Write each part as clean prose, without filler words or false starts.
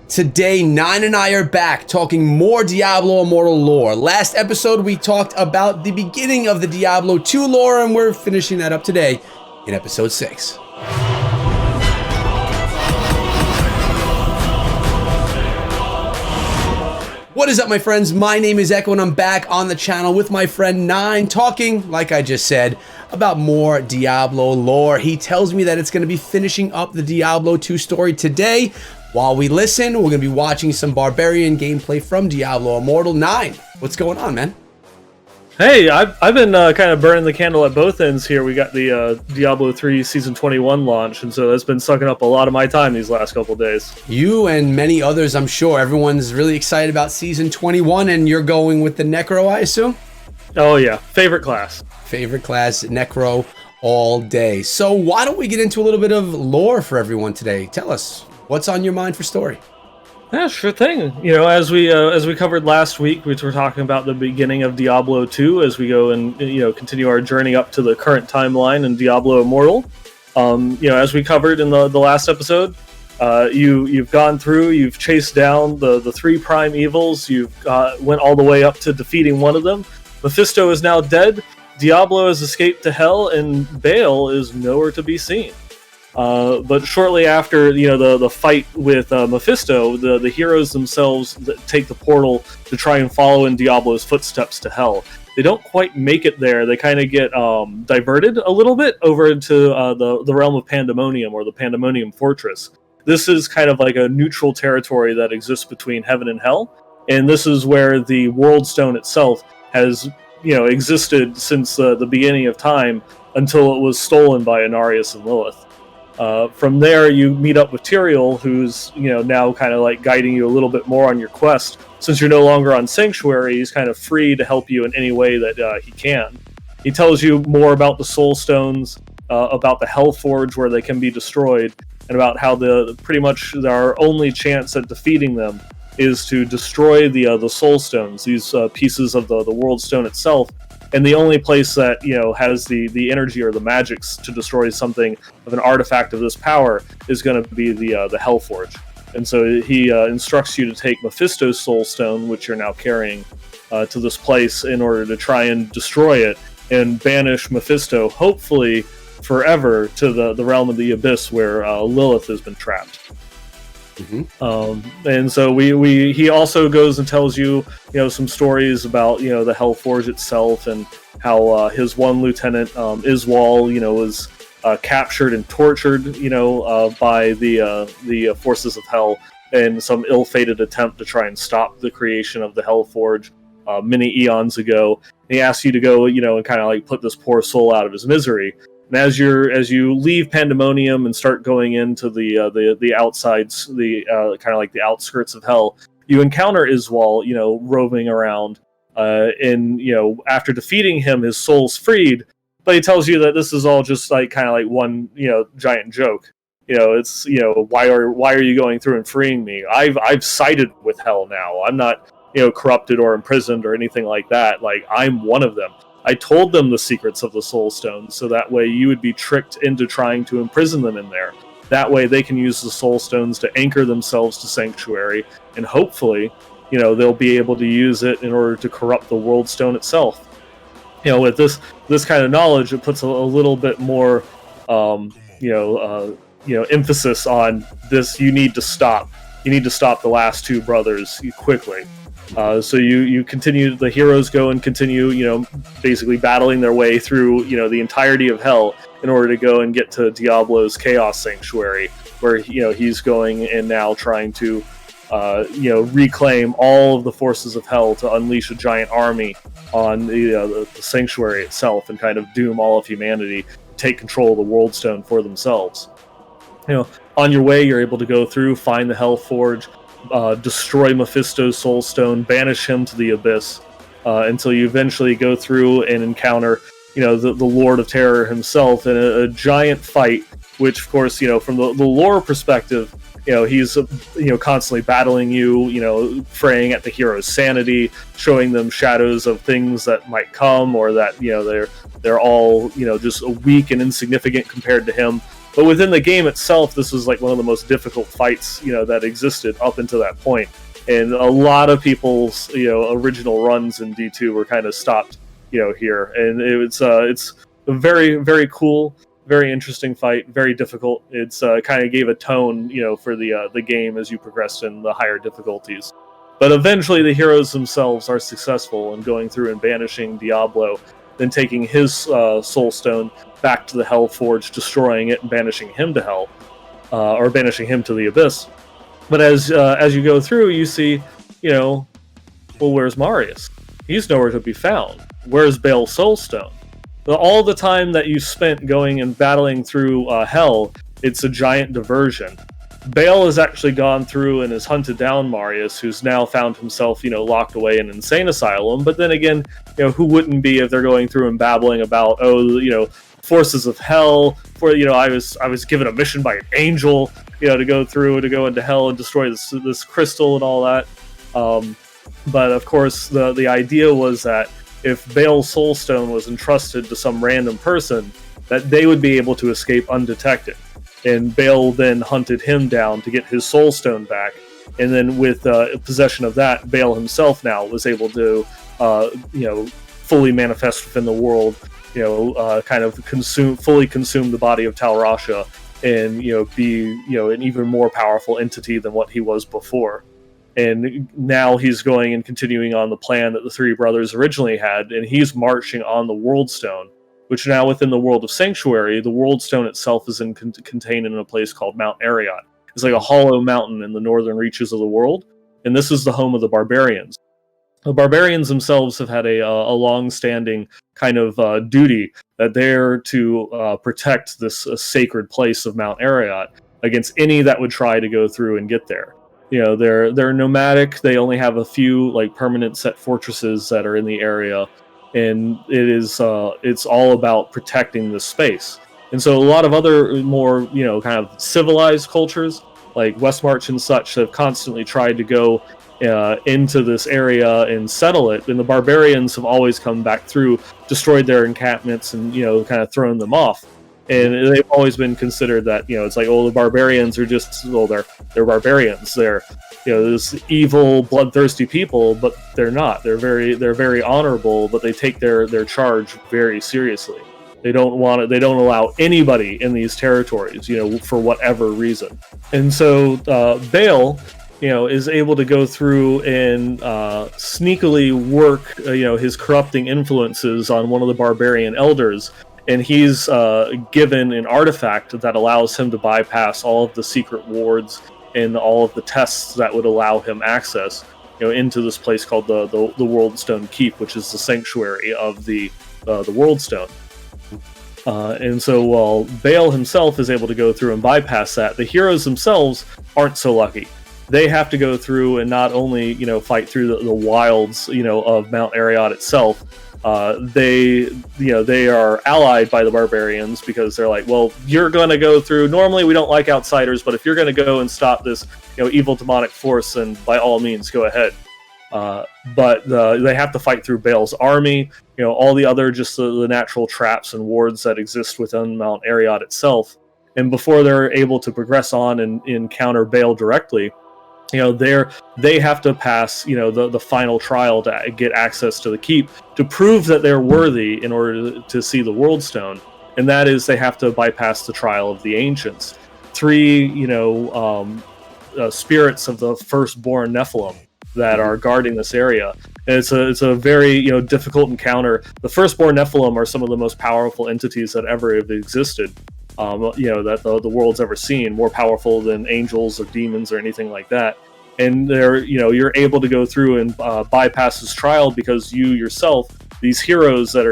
Today, Nine and I are back talking more Diablo Immortal Lore. Last episode, we talked about the beginning of the Diablo 2 lore, and we're finishing that up today in episode 6. What is up, my friends? My name is Echo, and I'm back on the channel with my friend Nine, talking, like I just said, about more Diablo lore. He tells me that it's going to be finishing up the Diablo 2 story today. While we listen, we're going to be watching some Barbarian gameplay from Diablo Immortal. Nine, what's going on, man? Hey, I've been kind of burning the candle at both ends here. We got the Diablo 3 Season 21 launch, and so that's been sucking up a lot of my time these last couple of days. You and many others, I'm sure. Everyone's really excited about Season 21, and you're going with the Necro, I assume? Oh, yeah. Favorite class. Favorite class, Necro, all day. So why don't we get into a little bit of lore for everyone today? Tell us, what's on your mind for story? Yeah, sure thing. You know, as we covered last week, we were talking about the beginning of Diablo 2 as we go and continue our journey up to the current timeline in Diablo Immortal. As we covered in the last episode, you've gone through, you've chased down the three prime evils. You've went all the way up to defeating one of them. Mephisto is now dead. Diablo has escaped to hell, and Baal is nowhere to be seen. But shortly after, the fight with Mephisto, the heroes themselves take the portal to try and follow in Diablo's footsteps to hell. They don't quite make it there. They kind of get diverted a little bit over into the realm of Pandemonium, or the Pandemonium Fortress. This is kind of like a neutral territory that exists between heaven and hell, and this is where the World Stone itself has existed since the beginning of time until it was stolen by Inarius and Lilith. From there, you meet up with Tyrael, who's now kind of like guiding you a little bit more on your quest. Since you're no longer on Sanctuary, he's kind of free to help you in any way that he can. He tells you more about the Soul Stones, about the Hellforge where they can be destroyed, and about how pretty much our only chance at defeating them is to destroy the Soul Stones, these pieces of the World Stone itself. And the only place that has the energy or the magics to destroy something of an artifact of this power is going to be the Hellforge. And so he instructs you to take Mephisto's Soul Stone, which you're now carrying, to this place in order to try and destroy it and banish Mephisto, hopefully forever, to the realm of the Abyss where Lilith has been trapped. Mm-hmm. And so he also goes and tells you some stories about the Hellforge itself, and how his one lieutenant Iswal was captured and tortured by the forces of hell in some ill-fated attempt to try and stop the creation of the Hellforge many eons ago. And he asks you to go and kind of like put this poor soul out of his misery. And as you leave Pandemonium and start going into the outsides, kind of like the outskirts of hell, you encounter Iswal, roving around. And after defeating him, his soul's freed. But he tells you that this is all just like kind of like one giant joke. It's why are you going through and freeing me? I've sided with hell now. I'm not corrupted or imprisoned or anything like that. Like, I'm one of them. I told them the secrets of the Soul Stone, so that way you would be tricked into trying to imprison them in there. That way they can use the Soul Stones to anchor themselves to Sanctuary, and hopefully, they'll be able to use it in order to corrupt the World Stone itself. With this kind of knowledge, it puts a little bit more, emphasis on this. You need to stop. You need to stop the last two brothers quickly. So you continue, the heroes go and continue, basically battling their way through, the entirety of hell in order to go and get to Diablo's Chaos Sanctuary, where, he's going and now trying to, reclaim all of the forces of hell to unleash a giant army on the Sanctuary itself and kind of doom all of humanity, take control of the World Stone for themselves. On your way, you're able to go through, find the Hellforge, destroy Mephisto's Soul Stone, banish him to the Abyss, until you eventually go through and encounter, the Lord of Terror himself in a giant fight, which, of course, from the lore perspective, he's constantly battling you, fraying at the hero's sanity, showing them shadows of things that might come, or that they're all just weak and insignificant compared to him. But within the game itself, this was like one of the most difficult fights, that existed up until that point. And a lot of people's, original runs in D2 were kind of stopped, here. And it's a very, very cool, very interesting fight, very difficult. It's kind of gave a tone, for the game as you progressed in the higher difficulties. But eventually the heroes themselves are successful in going through and banishing Diablo, then taking his soul stone back to the Hell Forge, destroying it and banishing him to Hell, or banishing him to the Abyss. But as you go through, you see, well, where's Marius? He's nowhere to be found. Where's Bale's soul stone? All the time that you spent going and battling through Hell, it's a giant diversion. Bale has actually gone through and has hunted down Marius, who's now found himself, locked away in an insane asylum. But then again, who wouldn't be if they're going through and babbling about, forces of hell? I was given a mission by an angel, to go into hell and destroy this crystal and all that. But of course, the idea was that if Bale's soul stone was entrusted to some random person, that they would be able to escape undetected. And Bale then hunted him down to get his soul stone back. And then with possession of that, Bale himself now was able to, fully manifest within the world, kind of fully consume the body of Tal Rasha and, be, an even more powerful entity than what he was before. And now he's going and continuing on the plan that the three brothers originally had, and he's marching on the World Stone, which now within the world of Sanctuary, the World Stone itself is contained in a place called Mount Arreat. It's like a hollow mountain in the northern reaches of the world, and this is the home of the barbarians. The barbarians themselves have had a long-standing kind of duty that they're to protect this sacred place of Mount Arreat against any that would try to go through and get there. They're nomadic. They only have a few like permanent set fortresses that are in the area. And it's all about protecting this space. And so a lot of other more, kind of civilized cultures, like Westmarch and such, have constantly tried to go into this area and settle it. And the barbarians have always come back through, destroyed their encampments, and, kind of thrown them off. And they've always been considered that, it's like, the barbarians are just, they're barbarians. They're, this evil, bloodthirsty people, but they're not. They're very honorable, but they take their charge very seriously. They don't allow anybody in these territories, for whatever reason. And so Bale, is able to go through and sneakily work, his corrupting influences on one of the barbarian elders. And he's given an artifact that allows him to bypass all of the secret wards and all of the tests that would allow him access, into this place called the World Stone Keep, which is the sanctuary of the World Stone. And so while Bale himself is able to go through and bypass that, the heroes themselves aren't so lucky. They have to go through and not only, fight through the wilds, of Mount Arreat itself. They are allied by the barbarians because they're like, well, you're going to go through. Normally, we don't like outsiders, but if you're going to go and stop this, evil demonic force, then by all means, go ahead. But they have to fight through Bale's army, all the other just the natural traps and wards that exist within Mount Arreat itself. And before they're able to progress on and encounter Bale directly, they have to pass, the final trial to get access to the keep to prove that they're worthy in order to see the World Stone. And that is, they have to bypass the trial of the ancients. 3, spirits of the firstborn Nephilim that are guarding this area. And it's a very, difficult encounter. The firstborn Nephilim are some of the most powerful entities that ever have existed. That the world's ever seen, more powerful than angels or demons or anything like that. And you're able to go through and bypass this trial because you yourself, these heroes that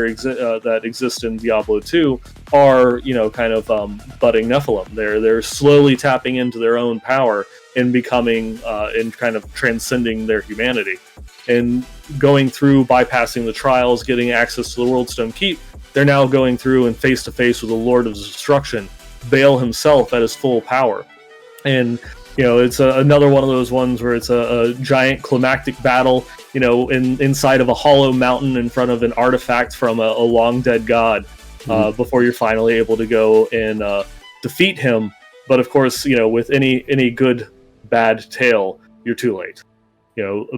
that exist in Diablo 2, are kind of budding Nephilim. They're slowly tapping into their own power and becoming and kind of transcending their humanity. And going through, bypassing the trials, getting access to the World Stone Keep, they're now going through and face to face with the Lord of Destruction, Bale himself at his full power. And it's another one of those ones where it's a giant climactic battle, inside of a hollow mountain in front of an artifact from a long dead god, before you're finally able to go and defeat him. But of course, with any good bad tale, you're too late.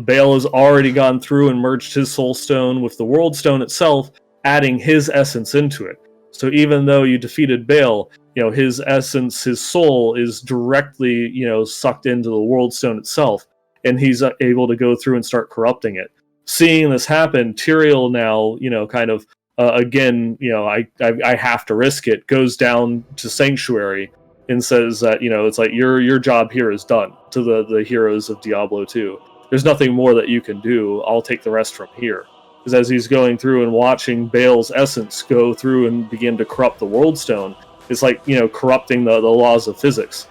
Bale has already gone through and merged his soul stone with the world stone itself, adding his essence into it. So even though you defeated Bale, his essence, his soul is directly, sucked into the world stone itself, and he's able to go through and start corrupting it. Seeing this happen, Tyrael now, kind of, again, I have to risk it, goes down to Sanctuary and says that, it's like, your job here is done to the heroes of Diablo 2. There's nothing more that you can do. I'll take the rest from here. Because as he's going through and watching Bale's essence go through and begin to corrupt the world stone, it's like, corrupting the laws of physics.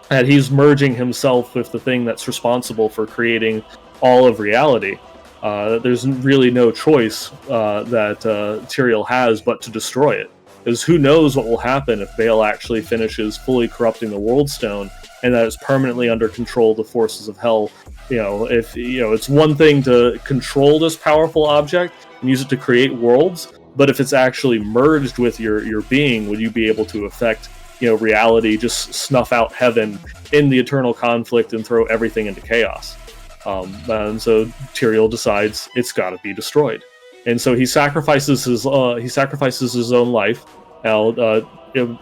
And he's merging himself with the thing that's responsible for creating all of reality. There's really no choice that Tyrael has but to destroy it. Because who knows what will happen if Bale actually finishes fully corrupting the world stone, and that is permanently under control of the forces of hell. If it's one thing to control this powerful object and use it to create worlds, but if it's actually merged with your being, would you be able to affect reality, just snuff out heaven in the eternal conflict and throw everything into chaos? And so Tyrael decides it's got to be destroyed, and so he sacrifices his own life. Now,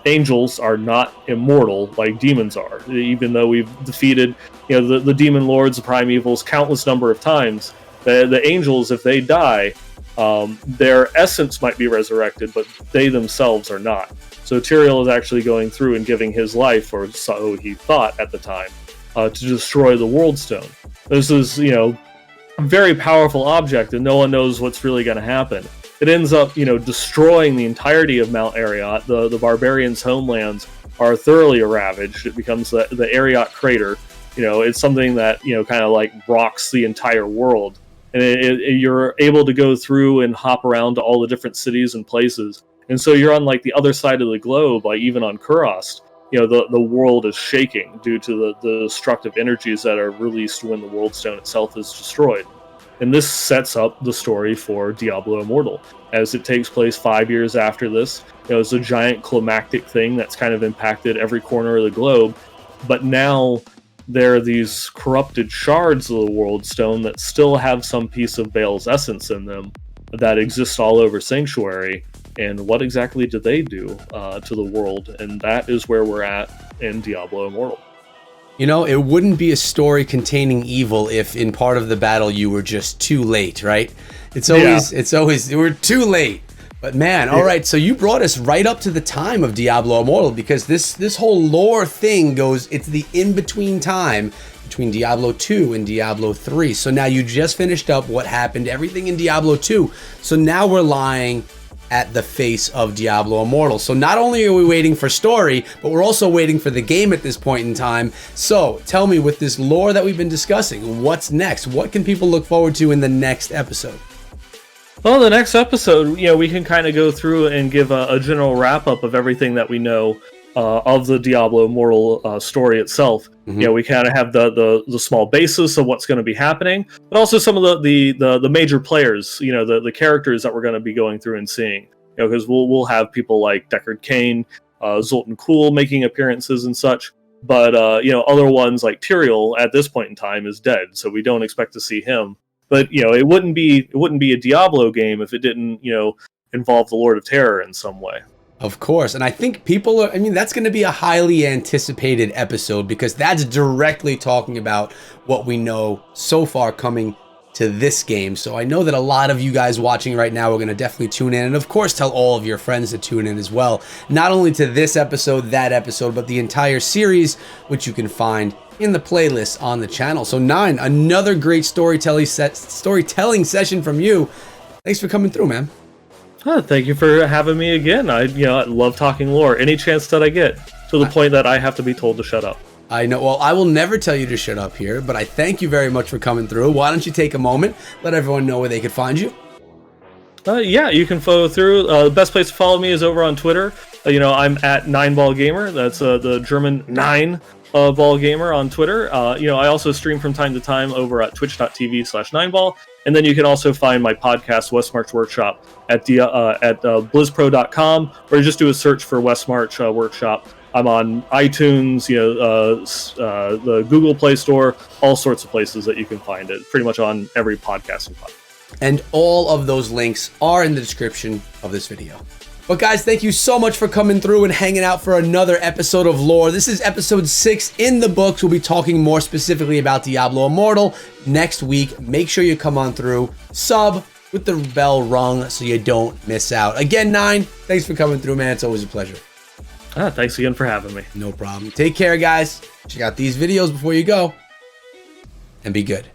angels are not immortal like demons are. Even though we've defeated, the demon lords, the primevals, countless number of times, the angels, if they die, their essence might be resurrected, but they themselves are not. So Tyrael is actually going through and giving his life, or so he thought at the time, to destroy the world stone. This is, a very powerful object, and no one knows what's really going to happen. It ends up, destroying the entirety of Mount Ariat. The barbarians' homelands are thoroughly ravaged. It becomes the Ariat crater. It's something that, kind of like rocks the entire world. And you're able to go through and hop around to all the different cities and places. And so you're on like the other side of the globe, like even on Kurast, the world is shaking due to the destructive energies that are released when the world stone itself is destroyed. And this sets up the story for Diablo Immortal, as it takes place 5 years after this. It's a giant climactic thing that's kind of impacted every corner of the globe. But now there are these corrupted shards of the World Stone that still have some piece of Bale's essence in them that exist all over Sanctuary. And what exactly do they do to the world? And that is where we're at in Diablo Immortal. It wouldn't be a story containing evil if in part of the battle you were just too late, right? It's always we're too late. But man, all right, so you brought us right up to the time of Diablo Immortal, because this whole lore thing it's the in-between time between Diablo 2 and Diablo 3. So now you just finished up what happened, everything in Diablo 2. So now we're lying at the face of Diablo Immortal. So not only are we waiting for story, but we're also waiting for the game at this point in time. So tell me, with this lore that we've been discussing, what's next? What can people look forward to in the next episode? Well, the next episode, we can kind of go through and give a general wrap-up of everything that we know of the Diablo Immortal story itself. Mm-hmm. We kind of have the small basis of what's going to be happening, but also some of the major players, the characters that we're going to be going through and seeing. Because we'll have people like Deckard Cain, Zoltan Kulle making appearances and such. But other ones like Tyrael at this point in time is dead, so we don't expect to see him. But it wouldn't be a Diablo game if it didn't involve the Lord of Terror in some way. Of course, and I think that's going to be a highly anticipated episode, because that's directly talking about what we know so far coming to this game. So I know that a lot of you guys watching right now are going to definitely tune in, and of course tell all of your friends to tune in as well. Not only to this episode, that episode, but the entire series, which you can find in the playlist on the channel. So 9, another great storytelling session from you. Thanks for coming through, man. Thank you for having me again. I love talking lore any chance that I get, to the point that I have to be told to shut up. I know. Well, I will never tell you to shut up here, but I thank you very much for coming through. Why don't you take a moment, let everyone know where they could find you? You can follow through. The best place to follow me is over on Twitter. I'm at 9ballgamer. That's the German 9 ball gamer on Twitter. I also stream from time to time over at twitch.tv/9ball. And then you can also find my podcast, West March Workshop, at blizzpro.com, or just do a search for West March Workshop. I'm on iTunes, the Google Play Store, all sorts of places that you can find it. Pretty much on every podcasting platform. And all of those links are in the description of this video. But guys, thank you so much for coming through and hanging out for another episode of Lore. This is episode 6 in the books. We'll be talking more specifically about Diablo Immortal next week. Make sure you come on through, sub with the bell rung so you don't miss out. Again, 9, thanks for coming through, man. It's always a pleasure. Thanks again for having me. No problem. Take care, guys. Check out these videos before you go, and be good.